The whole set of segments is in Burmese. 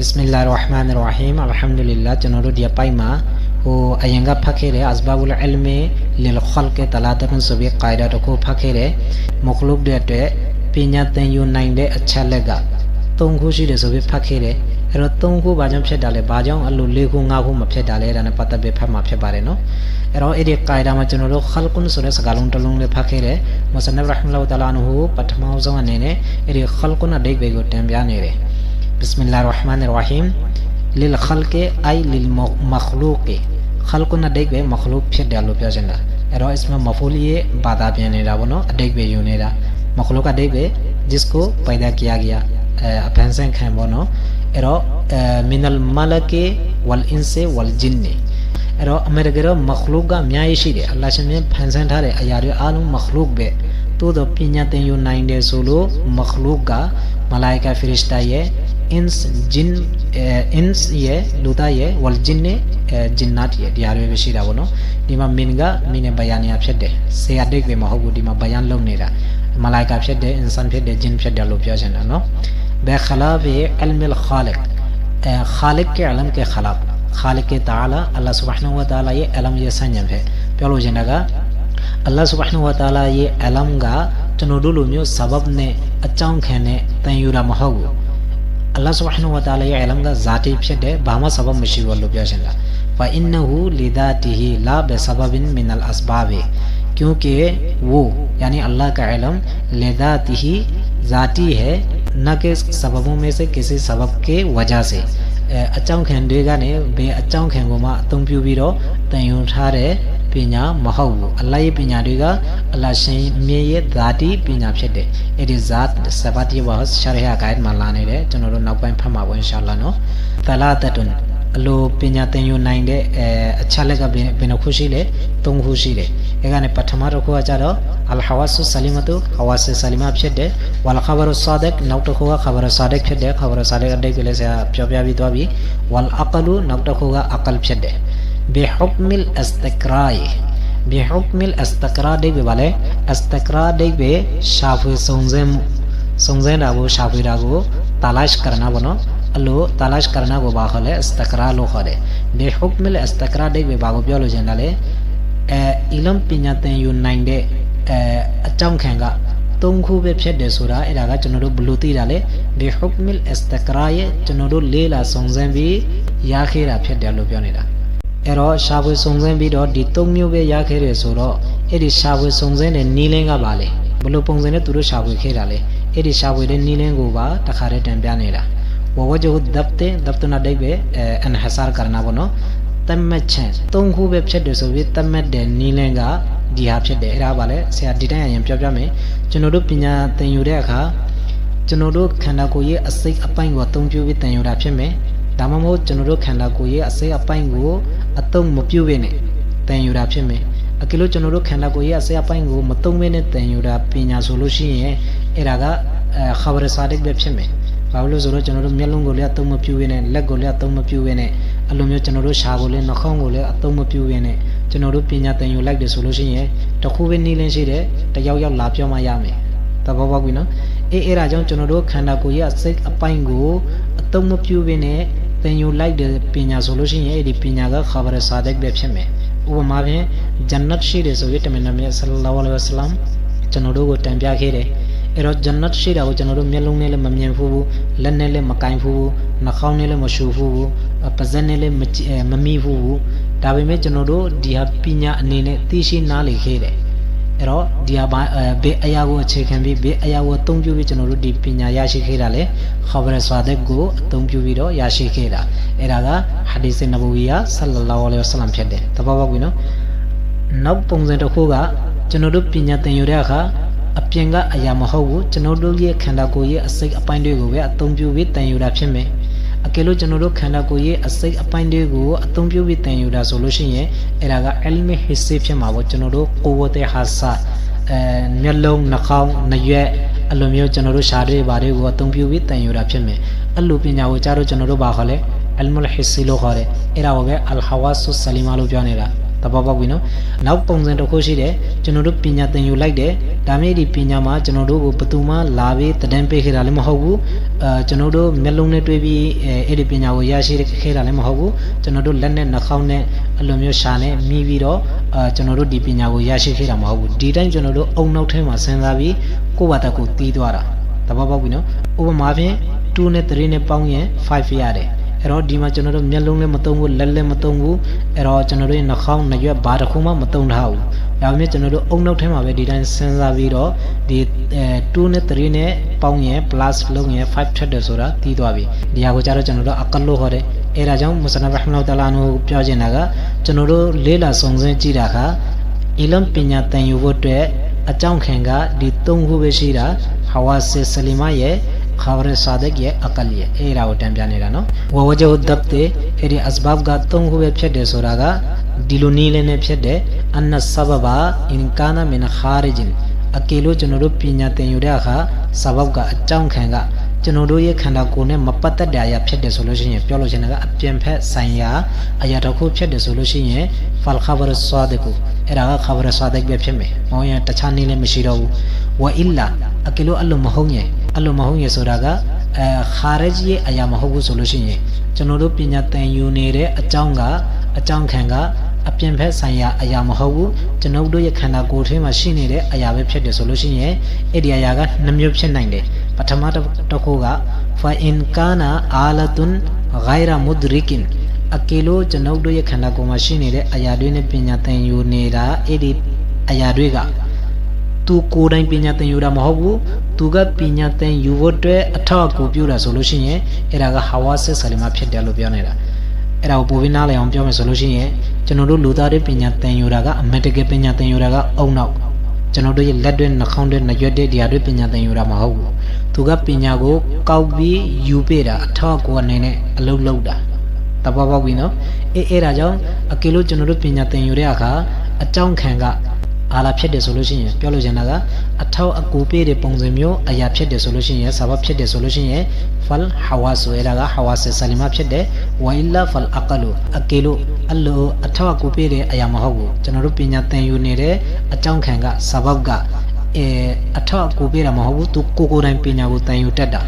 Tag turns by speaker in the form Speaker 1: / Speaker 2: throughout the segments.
Speaker 1: Bismillahirrahmanirrahim. Alhamdulillah. Channel dia paima. Ho ayanga phakere asbabul ilmi lil khalqi talatatun subi qaida to ko phakere makhluk de atwe pinya ten yu nain de acha lega 3ခုရှိတယ်ဆိုပြီးဖတ်ခဲ့တယ်အဲ့တော့3ခုဘာကြောင့်ဖြစ်တာလဲဘာကြောင့်အဲ့လို4ခု5ခုမဖြစ်တာလဲဒါနဲ့ပတ်သက်ပြီးဖတ်မှာဖြစ်ပါတယ်နော်အဲ့တော့အဲ့ဒီကာယဒါမှာကျွန်တော်တို့ခလ်ကွန်ဆိုတဲ့စကားလုံးတစ်လုံးလေးဖတ်ခဲ့တယ်မဆနဗ်ရဟ်မလာဟူတအာလာအန်ဟူပထမဆုံးအနေနဲ့အဲ့ဒီခလ်ကွန်အဓိပ္ပာယ်ကိုတင်ပြနေတယ်ဘစ်စမီလာရ်ရဟ်မာနီရ်ရဟီမ်လီလ်ခလ်ကီအိုင်လီလ်မခလူကီခလ်ကွန်အဓိပ္ပာယ်မခလူဖြစ်တယ်လို့ပြောချင်တာအဲ့တော့အစ္စမမဖူလီရဲ့ဘာသာပြန်နေတာပေါ့နော်အဓိပ္ပာယ်ယူနေတာမခလူကအဓိပ္ပာယ် जिसको पैदा किया गया अफेंसन खान बोनो एरो मिनल मलके वल इंसे वल जिन्ने एरो अमेरिका मखलूक का म्यायशी दे अल्लाह से में फंसन थारे अयारे आलू मखलूक बे तो दो पिन्याते यू नाइन डे सोलो मखलूक का मलाइका फरिश्ता ये इंस ये लुता ये वल जिन्ने जिन्नात ये दियारे बेशिरा बोनो दिमा मिनगा मिने बयानी आप से दे से अडेक बे महबू दिमा बयान लोग नेरा मलाइका फिर दे इंसान फिर दे जिन फिर दे लो प्यार जना नो बेखलाफ इल्मिल खालिक खालिक के इल्म के खिलाफ खालिक के ताला अल्लाह सुब्हानहू व ताला ये इल्म ये संयम है प्यारो जना का अल्लाह सुब्हानहू व ताला ये इल्म का चनोडुलु म्यो सबब ने अचाउं खेने तयुरा महगु अल्लाह सुब्हानहू व ताला ये इल्म का जाती फिर दे बामा सबब मशीवल लो प्यार जना fa innahu lidatihi la bi sababin min al asbab क्योंकि वो यानी अल्लाह का इल्म लेदातिही जाती है न के सबबों में से किसी सबब के वजह से अचाउं खेन देगा ने बे अचाउं खेन को मा तुम प्यू भी रो तयु थारे पिnya महौ अल्लाह ये पिnya देगा अल्लाह से में ये जाती पिnya फिदे एदी जात सबात ये बहुत शरह अकायद मान लाने दे चनो नाउ पाइन फमा वो इंशाल्लाह नो तलाततुन अल्लो पिnya तयु नाइन दे अच्छा लगा बिना खुशी ले तुम खुशी ले এখানে প্রথম রকু আচারো আল হাওয়াসু সালিমাতু হাওয়াস সালিমা ফেদে ওয়াল খাবারু সাদিক নাউতখুয়া খাবারু সাদিক ফেদে খাবারু সাদিক আদে গলে সে প্যাবি তোবি ওয়াল আকালু নাউতখুয়া আকাল ফেদে বিহুকমিল ইস্তিকরা দেখবে বলে ইস্তিকরা দেখবে শাফি সংজেন রাগো শাফি রাগো তালাশ करना বনো अल्लो তালাশ करना গো বা হলে ইস্তিকরা লো করে বিহুকমিল ইস্তিকরা দেখবে বাগো প্যালো জেনালে इलम पिन्याते यू नाइन दे अचाउं खेंगा तुमखु बे फेदे सोरा एरागा चनोदो ब्लूती डाले बेहुकमिल इस्तिकराये चनोदो लेला सोंजें भी याखेरा फेदे लो प्योनेदा एरो शाबुए सोंजें भी दो दी तुमन्यू बे याखेरे सोरो एदी शाबुए सोंजें ने नीलेंगा बाले ब्लू पोंजें ने तुरो शाबुए खेराले एदी शाबुए दे नीलेंगो बा तखारे टेंप्यानेदा ववजहु दब्तना देखबे एनहसार करना बनो तम्मत छे तुमखु बे फेदे सो भी तम्मत दे नीलेंगा दिहा फेदे एरा बाले से डिटाइन यन प्या में चनोदो पिnya तयुरे खा चनोदो खंडा को ये असै अपाइन को तुम प्यु भी तयुरा फे में दाममो चनोदो खंडा को ये असै अपाइन को अतुम मप्यु वे ने तयुरा फे में अकेलो चनोदो खंडा को ये असै अपाइन को मतुम वे ने तयुरा पिnya सोलुशन ये एरा का खबर सादिक बे फे में बावलो जोरो चनोदो मेलुं को ले अतुम मप्यु वे ने लेग को ले अतुम मप्यु वे ने अलोम्यो चनोदो शागोले नखों गोले अतुम मप्यु वे ने चनोदो पिnya तयु लाइक दे सोलुशन ये तखु वे नीलें शिदे तयाव याव ला प्यो मा या में तबवा बिनो एरा जों चनोदो खंडा को ये असै अपाइन को अतुम मप्यु वे ने तयु लाइक दे पिnya सोलुशन ये एदी पिnya का खबर सादिक बे फे में उपमा में जन्नत शिदे सो ये तमे नबी सल्लल्लाहु अलैहि वसल्लम चनोदो को टंप्या खेरे एरो जन्नत शिदा को चनोदो मेलुं ने ले मम्यन फुबु लन्ने ले मकाइन फुबु नखाउ ने ले मशु फुबु पजन ने ले मम्मी फुबु दाबे में चनोदो दिहा पिnya अने ने तीशी ना ले खेरे एरो दिहा बे अया को अच्छे खन भी बे अया को तुम जो भी चनोदो दी पिnya याशी खेरा ले खबर स्वादिक को तुम जो भी रो याशी खेरा एरा का हदीस नबविया सल्लल्लाहु अलैहि वसल्लम फेदे तबावा बिनो नब पोंजे तो होगा चनोदो पिnya तयुरा खा अप्यंगा अया महौ चनोदो ये खंडा को ये असै अपाइन दे को वे अतुम प्यु भी तयुरा फे में अकेलो चनोदो खंडा को ये असै अपाइन दे को अतुम प्यु भी तयुरा सोलुशन ये एरागा इल्म हिस्से फे मावो चनोदो कुव्वते हासा मेलों नखाउ नये अलोम्यो चनोदो शारे बारे को अतुम प्यु भी तयुरा फे में अल्लु पिnya वो चारो चनोदो बाखले इल्मुल हिस्से लो खरे एरा होगे अल हवासु सलीमा लो जानेरा တဘောပေါက်ပြီနော်နောက်ပုံစံတစ်ခုရှိတယ်ကျွန်တော်တို့ပညာသင်ယူလိုက်တယ်ဒါမျိုးဒီပညာမှာကျွန်တော်တို့ကိုဘယ်သူမှလာပြီးတည်င်းပေးခဲ့တာလည်းမဟုတ်ဘူးကျွန်တော်တို့မျက်လုံးနဲ့တွေ့ပြီးအဲ့ဒီပညာကိုရရှိခဲ့တာလည်းမဟုတ်ဘူးကျွန်တော်တို့လက်နဲ့နှာခေါင်းနဲ့အလိုမျိုးရှာနဲ့မိပြီးတော့ကျွန်တော်တို့ဒီပညာကိုရရှိခဲ့တာမဟုတ်ဘူးဒီတိုင်းကျွန်တော်တို့အုံနောက်ထဲမှာစဉ်းစားပြီးကိုယ့်ဘာသာကိုတီးသွားတာတဘောပေါက်ပြီနော်ဥပမာဖြင့်2နဲ့3နဲ့ပေါင်းရင်5ရတယ်အဲ့တော့ဒီမှာကျွန်တော်တို့မျက်လုံးလည်းမသုံးဘူးလက်လည်းမသုံးဘူးအဲ့တော့ကျွန်တော်တို့နှာခေါင်းနှရွက်ဘာတစ်ခုမှမသုံးထားဘူးဒါပေမဲ့ကျွန်တော်တို့အုံနောက်ထဲမှာပဲဒီတိုင်းစဉ်းစားပြီးတော့ဒီ2နဲ့3နဲ့ပေါင်းရင် plus လုပ်ရင်5ထက်တယ်ဆိုတာသိသွားပြီဒီဟာကိုကြတော့ကျွန်တော်တို့အကလို့ခေါ်တယ်အဲ့ဒါကြောင့်မုဆနဖ်ရဟ်မတ်တာလာနူပြောချင်တာကကျွန်တော်တို့လေးလာစုံစမ်းကြည့်တာကအီလမ်ပညာသင်ယူဖို့အတွက်အကြောင်းခံကဒီ3ခုပဲရှိတာဟာဝါဆစ်ဆလီမာရဲ့خبر صادقရဲ့အကလ်ရဲ့အဲ့ဒါကိုတန်ပြနေတာနော်ဝဝဂျဟ်ဒပ်တဲ့အဲ့ဒီ asbab က3ခုပဲဖြစ်တယ်ဆိုတာကဒီလိုနည်းလေးနဲ့ဖြစ်တယ်အန်နဆဘဘာအင်ကာနာမင်ခါရဂျင်အကေလို့ကျွန်တော်တို့ပညာသင်ယူတဲ့အခါဆဘဘကအကြောင်းခံကကျွန်တော်တို့ရဲ့ခန္ဓာကိုယ်နဲ့မပတ်သက်တဲ့အရာဖြစ်တယ်ဆိုလို့ရှိရင်ပြောလို့ရှိရင်ကအပြင်ဖက်ဆိုင်ရာအရာတစ်ခုဖြစ်တယ်ဆိုလို့ရှိရင်ဖလ်ခဘရဆာဒကိုအဲ့ဒါကခဘရဆာဒပဲဖြစ်မယ်။မောင်ရတခြားနည်းလည်းမရှိတော့ဘူး။ဝအီလာအကေလို့အလိုမဟုတ်ရင်အလိုမဟုတ်ရင်ဆိုတာကခါရဂျ်ရဲ့အရာမဟုတ်ဘူးဆိုလို့ရှိရင်ကျွန်တော်တို့ပညာသင်ယူနေတဲ့အကြောင်းခံကအပြင်ဖက်ဆိုင်ရာအရာမဟုတ်ဘူးကျွန်တော်တို့ရဲ့ခန္ဓာကိုယ်ထဲမှာရှိနေတဲ့အရာပဲဖြစ်တယ်ဆိုလို့ရှိရင်အဲ့ဒီအရာက2မျိုးဖြစ်နိုင်တယ်ပထမတစ်ခုက fa in kana alatun ghaira mudrikin အကေလို့ကျွန်တော်တို့ရဲ့ခန္ဓာကိုယ်မှာရှိနေတဲ့အရာတွေနဲ့ပညာသင်ယူနေတာအဲ့ဒီအရာတွေကသူကိုယ်တိုင်ပညာသင်ယူတာမဟုတ်ဘူးသူကပညာသင်ယူဖို့အတွက်အထောက်အကူပြုတာဆိုလို့ရှိရင်အဲ့ဒါကဟာဝါဆစ်ဆလီမာဖြစ်တယ်လို့ပြောနေတာအဲ့ဒါကိုပိုပြီးနားလည်အောင်ပြောမယ်ဆိုလို့ရှိရင်ကျွန်တော်တို့လူသားတွေပညာသင်ယူတာကအမတ်တကယ်ပညာသင်ယူတာကအုံနောက်ကျွန်တော်တို့ရဲ့လက်တွေနှာခေါင်းတွေနှရွက်တွေဒီဟာတွေပညာသင်ယူတာမဟုတ်ဘူးသူကပညာကိုကောက်ပြီးယူပေးတာအထောက်အကူအနေနဲ့အလုပ်လုပ်တာတဘောပေါက်ပြီနော်အဲ့ဒါကြောင့်အကေလို့ကျွန်တော်တို့ပညာသင်ယူတဲ့အခါအကြောင်းခံကဘာလာဖြစ်တယ်ဆိုလို့ရှိရင်ပြောလို့ချင်တာကအထောက်အကူပေးတဲ့ပုံစံမျိုးအရာဖြစ်တယ်ဆိုလို့ရှိရင်ဆာဘဖြစ်တယ်ဆိုလို့ရှိရင်ဖလ်ဟာဝါဆိုအဲ့ဒါကဟာဝါဆဆလီမာဖြစ်တယ်ဝအီလာဖလ်အကလူအကေလို့အလိုအထောက်အကူပေးတဲ့အရာမဟုတ်ဘူးကျွန်တော်တို့ပညာသင်ယူနေတဲ့အကြောင်းခံကဆာဘကအထောက်အကူပေးတာမဟုတ်ဘူးသူကိုယ်တိုင်ပညာကိုသင်ယူတတ်တာ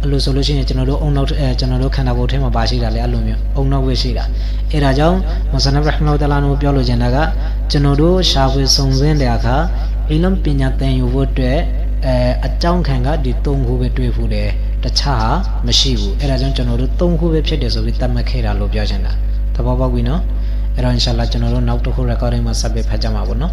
Speaker 1: အဲ့လိုဆိုလို့ရှိရင်ကျွန်တော်တို့အုံနောက်ကျွန်တော်တို့ခန္ဓာကိုယ်ထဲမှာပါရှိတာလေအဲ့လိုမျိုးအုံနောက်ပဲရှိတာအဲ့ဒါကြောင့်မုဆနဖ်ရဟ်မတ်တာလာနူပြောလို့ချင်တာကကျွန်တော်တို့ရှာဖွေစုံစမ်းတဲ့အခါအီလမ်ပညာသင်ယူဖို့အတွက်အကြောင်းခံကဒီ3ခုပဲတွေ့ဖို့တယ်တခြားမရှိဘူးအဲ့ဒါကြောင့်ကျွန်တော်တို့3ခုပဲဖြစ်တယ်ဆိုပြီးသတ်မှတ်ခဲ့တာလို့ပြောချင်တာသဘောပေါက်ပြီနော်အဲ့တော့အင်ရှာအလ္လာဟ်ကျွန်တော်တို့နောက်တစ်ခု recording မှာဆက်ပြီးဖတ်ကြမှာပေါ့နော်